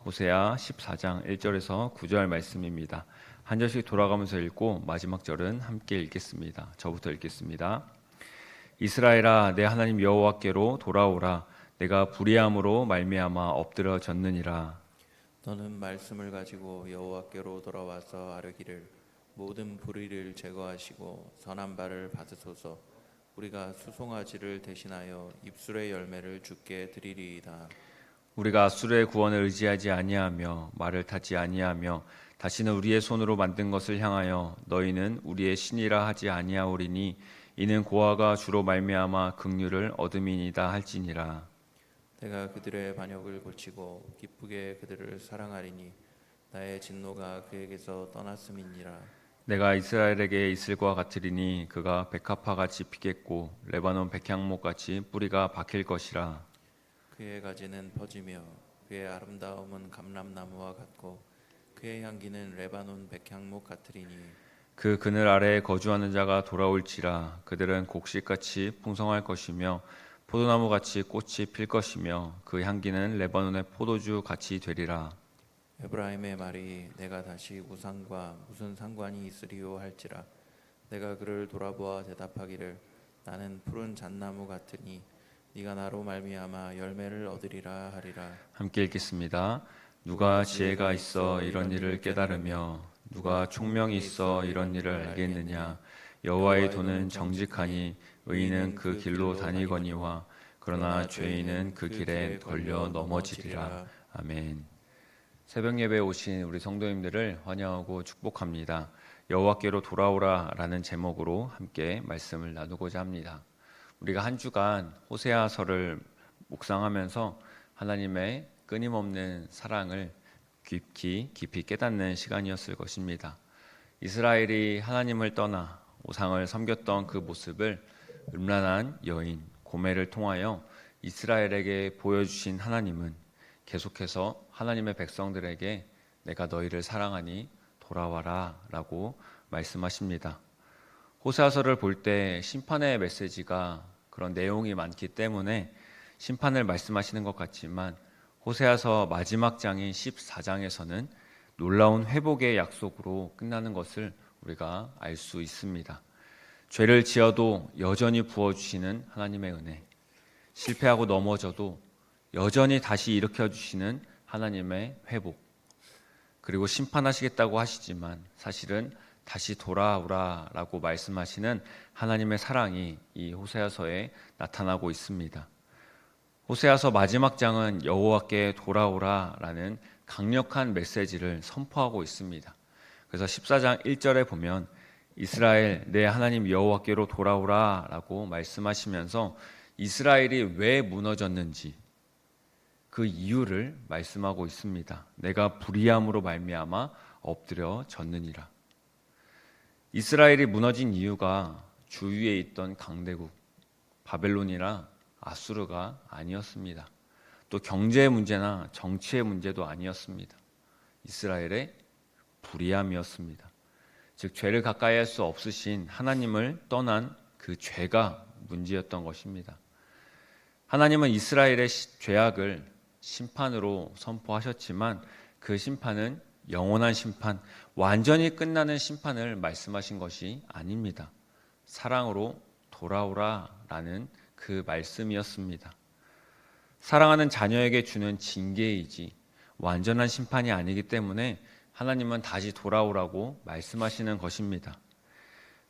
호세아 14장 1절에서 9절 말씀입니다. 한 절씩 돌아가면서 읽고 마지막 절은 함께 읽겠습니다. 저부터 읽겠습니다. 이스라엘아, 내 하나님 여호와께로 돌아오라. 내가 불의함으로 말미암아 엎드러졌느니라. 너는 말씀을 가지고 여호와께로 돌아와서 아뢰기를 모든 불의를 제거하시고 선한 바를 받으소서. 우리가 수송아지를 대신하여 입술의 열매를 주께 드리리이다. 우리가 아수르의 구원을 의지하지 아니하며 말을 타지 아니하며 다시는 우리의 손으로 만든 것을 향하여 너희는 우리의 신이라 하지 아니하오리니 이는 고아가 주로 말미암아 긍휼을 얻음이니이다 할지니라. 내가 그들의 반역을 고치고 기쁘게 그들을 사랑하리니 나의 진노가 그에게서 떠났음이니라. 내가 이스라엘에게 이슬과 같으리니 그가 백합화같이 피겠고 레바논 백향목같이 뿌리가 박힐 것이라. 그의 가지는 퍼지며 그의 아름다움은 감람나무와 같고 그의 향기는 레바논 백향목 같으리니 그 그늘 아래에 거주하는 자가 돌아올지라. 그들은 곡식같이 풍성할 것이며 포도나무같이 꽃이 필 것이며 그 향기는 레바논의 포도주 같이 되리라. 에브라임의 말이 내가 다시 우상과 무슨 상관이 있으리요 할지라. 내가 그를 돌아보아 대답하기를 나는 푸른 잣나무 같으니 네가 나로 말미암아 열매를 얻으리라 하리라. 함께 읽겠습니다. 누가 지혜가 있어 이런 일을 깨달으며 누가 총명이 있어 이런 일을 알겠느냐. 여호와의 도는 정직하니 의인은 그 길로 다니거니와 그러나 죄인은 그 길에 걸려 넘어지리라. 아멘. 새벽 예배에 오신 우리 성도님들을 환영하고 축복합니다. 여호와께로 돌아오라라는 제목으로 함께 말씀을 나누고자 합니다. 우리가 한 주간 호세아서를 묵상하면서 하나님의 끊임없는 사랑을 깊이 깨닫는 시간이었을 것입니다. 이스라엘이 하나님을 떠나 우상을 섬겼던 그 모습을 음란한 여인 고멜을 통하여 이스라엘에게 보여주신 하나님은 계속해서 하나님의 백성들에게 내가 너희를 사랑하니 돌아와라 라고 말씀하십니다. 호세아서를 볼 때 심판의 메시지가 그런 내용이 많기 때문에 심판을 말씀하시는 것 같지만 호세아서 마지막 장인 14장에서는 놀라운 회복의 약속으로 끝나는 것을 우리가 알 수 있습니다. 죄를 지어도 여전히 부어주시는 하나님의 은혜, 실패하고 넘어져도 여전히 다시 일으켜주시는 하나님의 회복, 그리고 심판하시겠다고 하시지만 사실은 다시 돌아오라라고 말씀하시는 하나님의 사랑이 이 호세아서에 나타나고 있습니다. 호세아서 마지막 장은 여호와께 돌아오라라는 강력한 메시지를 선포하고 있습니다. 그래서 14장 1절에 보면 이스라엘 내 하나님 여호와께로 돌아오라라고 말씀하시면서 이스라엘이 왜 무너졌는지 그 이유를 말씀하고 있습니다. 내가 불의함으로 말미암아 엎드려졌느니라. 이스라엘이 무너진 이유가 주위에 있던 강대국 바벨론이나 아수르가 아니었습니다. 또 경제의 문제나 정치의 문제도 아니었습니다. 이스라엘의 불의함이었습니다. 즉 죄를 가까이 할 수 없으신 하나님을 떠난 그 죄가 문제였던 것입니다. 하나님은 이스라엘의 죄악을 심판으로 선포하셨지만 그 심판은 영원한 심판, 완전히 끝나는 심판을 말씀하신 것이 아닙니다. 사랑으로 돌아오라라는 그 말씀이었습니다. 사랑하는 자녀에게 주는 징계이지 완전한 심판이 아니기 때문에 하나님은 다시 돌아오라고 말씀하시는 것입니다.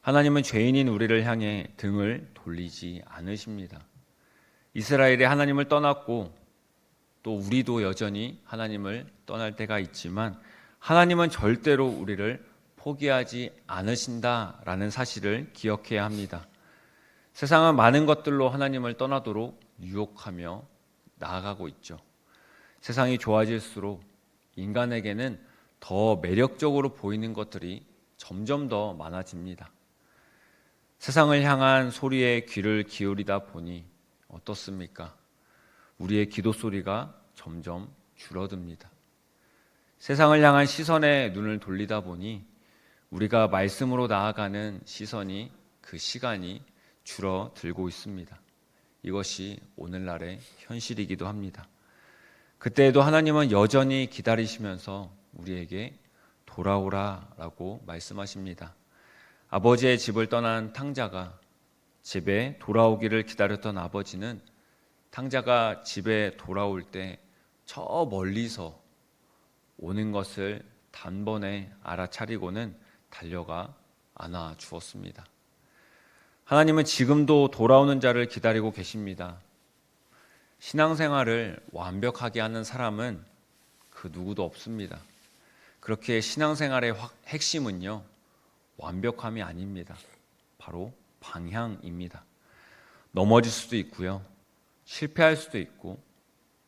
하나님은 죄인인 우리를 향해 등을 돌리지 않으십니다. 이스라엘이 하나님을 떠났고 또 우리도 여전히 하나님을 떠날 때가 있지만 하나님은 절대로 우리를 포기하지 않으신다라는 사실을 기억해야 합니다. 세상은 많은 것들로 하나님을 떠나도록 유혹하며 나아가고 있죠. 세상이 좋아질수록 인간에게는 더 매력적으로 보이는 것들이 점점 더 많아집니다. 세상을 향한 소리에 귀를 기울이다 보니 어떻습니까? 우리의 기도 소리가 점점 줄어듭니다. 세상을 향한 시선에 눈을 돌리다 보니 우리가 말씀으로 나아가는 시선이 그 시간이 줄어들고 있습니다. 이것이 오늘날의 현실이기도 합니다. 그때에도 하나님은 여전히 기다리시면서 우리에게 돌아오라라고 말씀하십니다. 아버지의 집을 떠난 탕자가 집에 돌아오기를 기다렸던 아버지는 탕자가 집에 돌아올 때 저 멀리서 오는 것을 단번에 알아차리고는 달려가 안아 주었습니다. 하나님은 지금도 돌아오는 자를 기다리고 계십니다. 신앙생활을 완벽하게 하는 사람은 그 누구도 없습니다. 그렇게 신앙생활의 핵심은요, 완벽함이 아닙니다. 바로 방향입니다. 넘어질 수도 있고요, 실패할 수도 있고,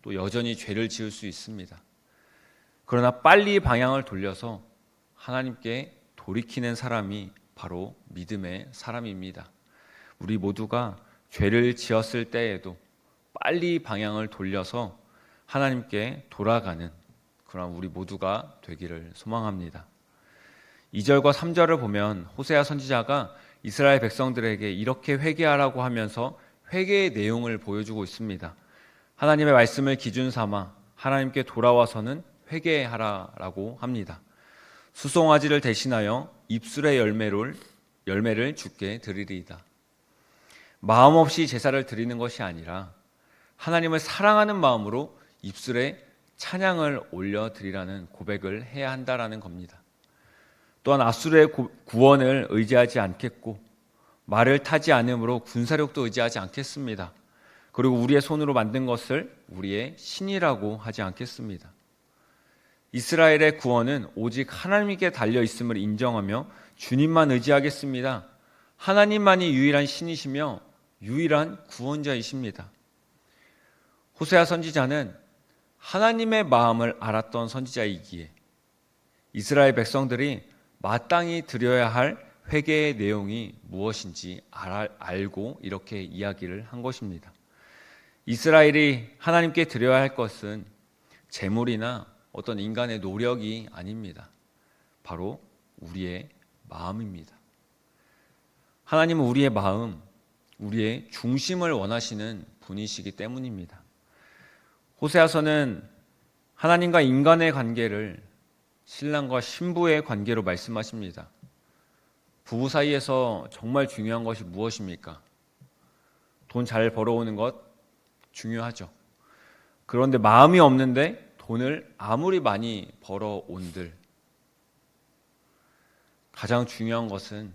또 여전히 죄를 지을 수 있습니다. 그러나 빨리 방향을 돌려서 하나님께 돌이키는 사람이 바로 믿음의 사람입니다. 우리 모두가 죄를 지었을 때에도 빨리 방향을 돌려서 하나님께 돌아가는 그런 우리 모두가 되기를 소망합니다. 2절과 3절을 보면 호세아 선지자가 이스라엘 백성들에게 이렇게 회개하라고 하면서 회개의 내용을 보여주고 있습니다. 하나님의 말씀을 기준 삼아 하나님께 돌아와서는 회개하라라고 합니다. 수송아지를 대신하여 입술의 열매를 주께 드리리이다. 마음 없이 제사를 드리는 것이 아니라 하나님을 사랑하는 마음으로 입술에 찬양을 올려드리라는 고백을 해야 한다라는 겁니다. 또한 아수르의 구원을 의지하지 않겠고 말을 타지 않으므로 군사력도 의지하지 않겠습니다. 그리고 우리의 손으로 만든 것을 우리의 신이라고 하지 않겠습니다. 이스라엘의 구원은 오직 하나님께 달려 있음을 인정하며 주님만 의지하겠습니다. 하나님만이 유일한 신이시며 유일한 구원자이십니다. 호세아 선지자는 하나님의 마음을 알았던 선지자이기에 이스라엘 백성들이 마땅히 드려야 할 회개의 내용이 무엇인지 알고 이렇게 이야기를 한 것입니다. 이스라엘이 하나님께 드려야 할 것은 재물이나 어떤 인간의 노력이 아닙니다. 바로 우리의 마음입니다. 하나님은 우리의 마음, 우리의 중심을 원하시는 분이시기 때문입니다. 호세아서는 하나님과 인간의 관계를 신랑과 신부의 관계로 말씀하십니다. 부부 사이에서 정말 중요한 것이 무엇입니까? 돈 잘 벌어오는 것 중요하죠. 그런데 마음이 없는데 돈을 아무리 많이 벌어온들 가장 중요한 것은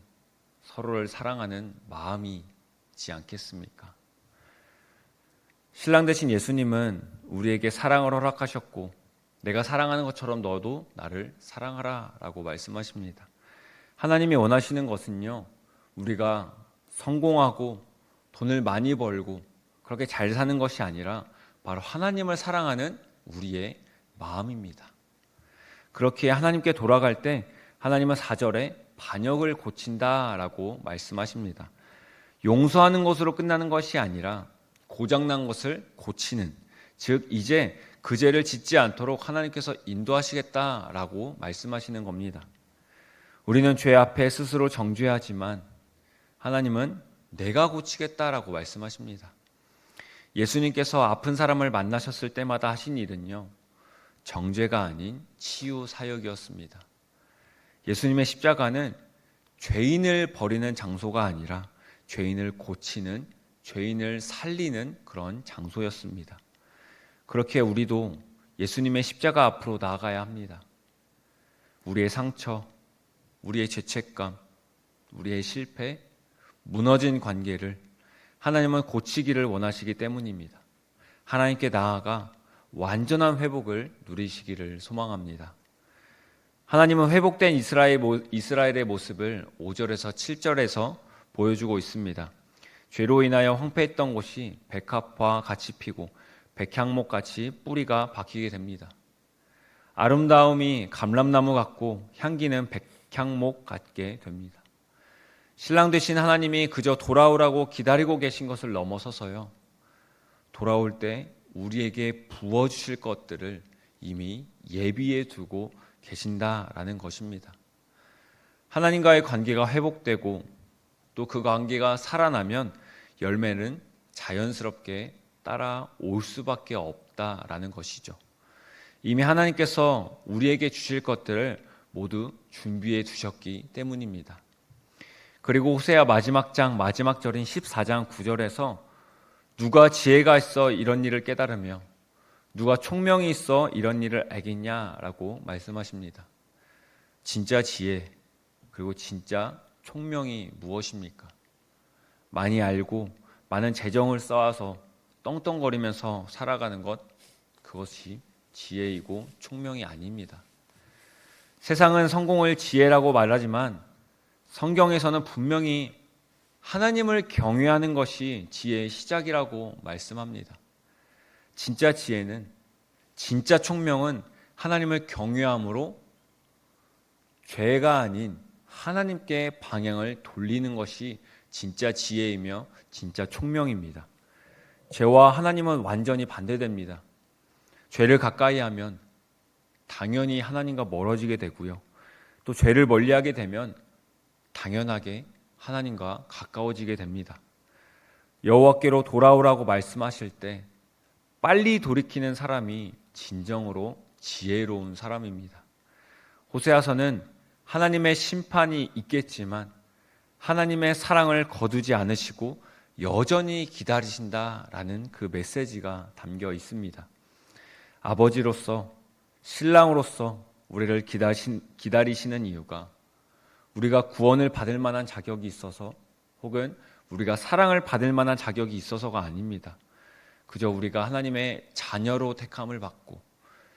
서로를 사랑하는 마음이지 않겠습니까? 신랑 되신 예수님은 우리에게 사랑을 허락하셨고 내가 사랑하는 것처럼 너도 나를 사랑하라 라고 말씀하십니다. 하나님이 원하시는 것은요, 우리가 성공하고 돈을 많이 벌고 그렇게 잘 사는 것이 아니라 바로 하나님을 사랑하는 우리의 마음입니다. 그렇게 하나님께 돌아갈 때 하나님은 4절에 반역을 고친다라고 말씀하십니다. 용서하는 것으로 끝나는 것이 아니라 고장난 것을 고치는, 즉 이제 그 죄를 짓지 않도록 하나님께서 인도하시겠다라고 말씀하시는 겁니다. 우리는 죄 앞에 스스로 정죄하지만 하나님은 내가 고치겠다라고 말씀하십니다. 예수님께서 아픈 사람을 만나셨을 때마다 하신 일은요, 정죄가 아닌 치유 사역이었습니다. 예수님의 십자가는 죄인을 버리는 장소가 아니라 죄인을 고치는, 죄인을 살리는 그런 장소였습니다. 그렇게 우리도 예수님의 십자가 앞으로 나아가야 합니다. 우리의 상처, 우리의 죄책감, 우리의 실패, 무너진 관계를 하나님은 고치기를 원하시기 때문입니다. 하나님께 나아가 완전한 회복을 누리시기를 소망합니다. 하나님은 회복된 이스라엘의 모습을 5절에서 7절에서 보여주고 있습니다. 죄로 인하여 황폐했던 곳이 백합화 같이 피고 백향목같이 뿌리가 박히게 됩니다. 아름다움이 감람나무 같고 향기는 백향목 같게 됩니다. 신랑 되신 하나님이 그저 돌아오라고 기다리고 계신 것을 넘어서서요, 돌아올 때 우리에게 부어주실 것들을 이미 예비해 두고 계신다라는 것입니다. 하나님과의 관계가 회복되고 또 그 관계가 살아나면 열매는 자연스럽게 따라올 수밖에 없다라는 것이죠. 이미 하나님께서 우리에게 주실 것들을 모두 준비해 두셨기 때문입니다. 그리고 호세아 마지막 장 마지막 절인 14장 9절에서 누가 지혜가 있어 이런 일을 깨달으며 누가 총명이 있어 이런 일을 알겠냐라고 말씀하십니다. 진짜 지혜 그리고 진짜 총명이 무엇입니까? 많이 알고 많은 재정을 쌓아서 떵떵거리면서 살아가는 것, 그것이 지혜이고 총명이 아닙니다. 세상은 성공을 지혜라고 말하지만 성경에서는 분명히 하나님을 경외하는 것이 지혜의 시작이라고 말씀합니다. 진짜 지혜는, 진짜 총명은 하나님을 경외함으로 죄가 아닌 하나님께 방향을 돌리는 것이 진짜 지혜이며 진짜 총명입니다. 죄와 하나님은 완전히 반대됩니다. 죄를 가까이 하면 당연히 하나님과 멀어지게 되고요. 또 죄를 멀리하게 되면 당연하게 하나님과 가까워지게 됩니다. 여호와께로 돌아오라고 말씀하실 때 빨리 돌이키는 사람이 진정으로 지혜로운 사람입니다. 호세아서는 하나님의 심판이 있겠지만 하나님의 사랑을 거두지 않으시고 여전히 기다리신다라는 그 메시지가 담겨 있습니다. 아버지로서, 신랑으로서 우리를 기다리시는 이유가 우리가 구원을 받을 만한 자격이 있어서 혹은 우리가 사랑을 받을 만한 자격이 있어서가 아닙니다. 그저 우리가 하나님의 자녀로 택함을 받고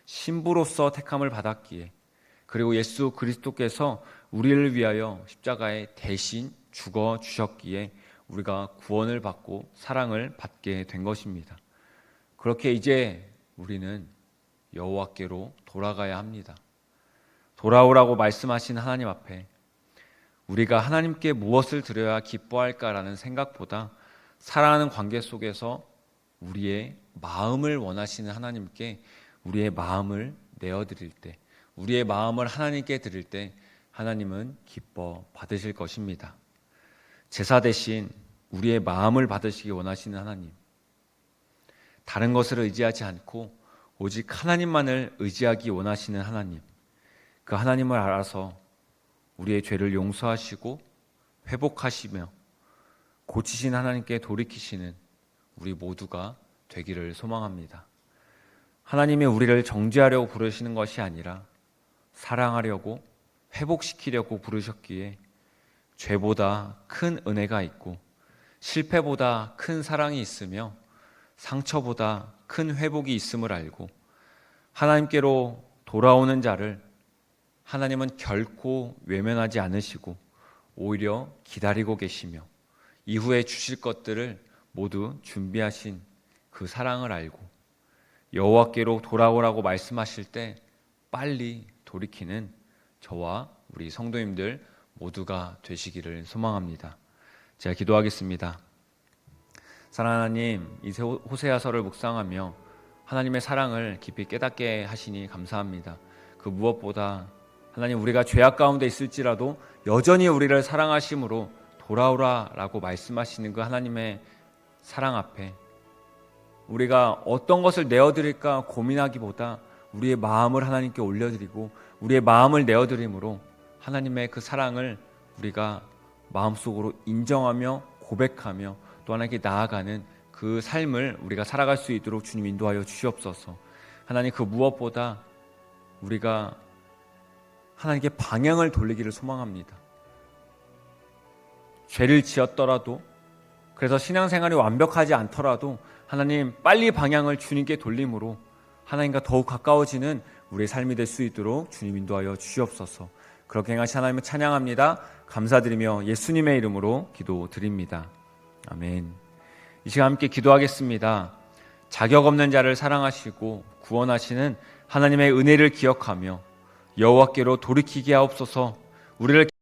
신부로서 택함을 받았기에, 그리고 예수 그리스도께서 우리를 위하여 십자가에 대신 죽어 주셨기에 우리가 구원을 받고 사랑을 받게 된 것입니다. 그렇게 이제 우리는 여호와께로 돌아가야 합니다. 돌아오라고 말씀하신 하나님 앞에 우리가 하나님께 무엇을 드려야 기뻐할까라는 생각보다 사랑하는 관계 속에서 우리의 마음을 원하시는 하나님께 우리의 마음을 내어드릴 때, 우리의 마음을 하나님께 드릴 때 하나님은 기뻐 받으실 것입니다. 제사 대신 우리의 마음을 받으시기 원하시는 하나님, 다른 것을 의지하지 않고 오직 하나님만을 의지하기 원하시는 하나님, 그 하나님을 알아서 우리의 죄를 용서하시고 회복하시며 고치신 하나님께 돌이키시는 우리 모두가 되기를 소망합니다. 하나님이 우리를 정죄하려고 부르시는 것이 아니라 사랑하려고 회복시키려고 부르셨기에 죄보다 큰 은혜가 있고 실패보다 큰 사랑이 있으며 상처보다 큰 회복이 있음을 알고 하나님께로 돌아오는 자를 하나님은 결코 외면하지 않으시고 오히려 기다리고 계시며 이후에 주실 것들을 모두 준비하신 그 사랑을 알고 여호와께로 돌아오라고 말씀하실 때 빨리 돌이키는 저와 우리 성도님들 모두가 되시기를 소망합니다. 제가 기도하겠습니다. 사랑하는 하나님, 이 호세아서를 묵상하며 하나님의 사랑을 깊이 깨닫게 하시니 감사합니다. 그 무엇보다 하나님, 우리가 죄악 가운데 있을지라도 여전히 우리를 사랑하심으로 돌아오라라고 말씀하시는 그 하나님의 사랑 앞에 우리가 어떤 것을 내어드릴까 고민하기보다 우리의 마음을 하나님께 올려드리고 우리의 마음을 내어드림으로 하나님의 그 사랑을 우리가 마음속으로 인정하며 고백하며 또 하나님께 나아가는 그 삶을 우리가 살아갈 수 있도록 주님 인도하여 주시옵소서. 하나님, 그 무엇보다 우리가 하나님께 방향을 돌리기를 소망합니다. 죄를 지었더라도, 그래서 신앙생활이 완벽하지 않더라도 하나님 빨리 방향을 주님께 돌림으로 하나님과 더욱 가까워지는 우리의 삶이 될 수 있도록 주님 인도하여 주시옵소서. 그렇게 행하신 하나님을 찬양합니다. 감사드리며 예수님의 이름으로 기도드립니다. 아멘. 이 시간 함께 기도하겠습니다. 자격 없는 자를 사랑하시고 구원하시는 하나님의 은혜를 기억하며 여호와께로 돌이키게 하옵소서. 우리를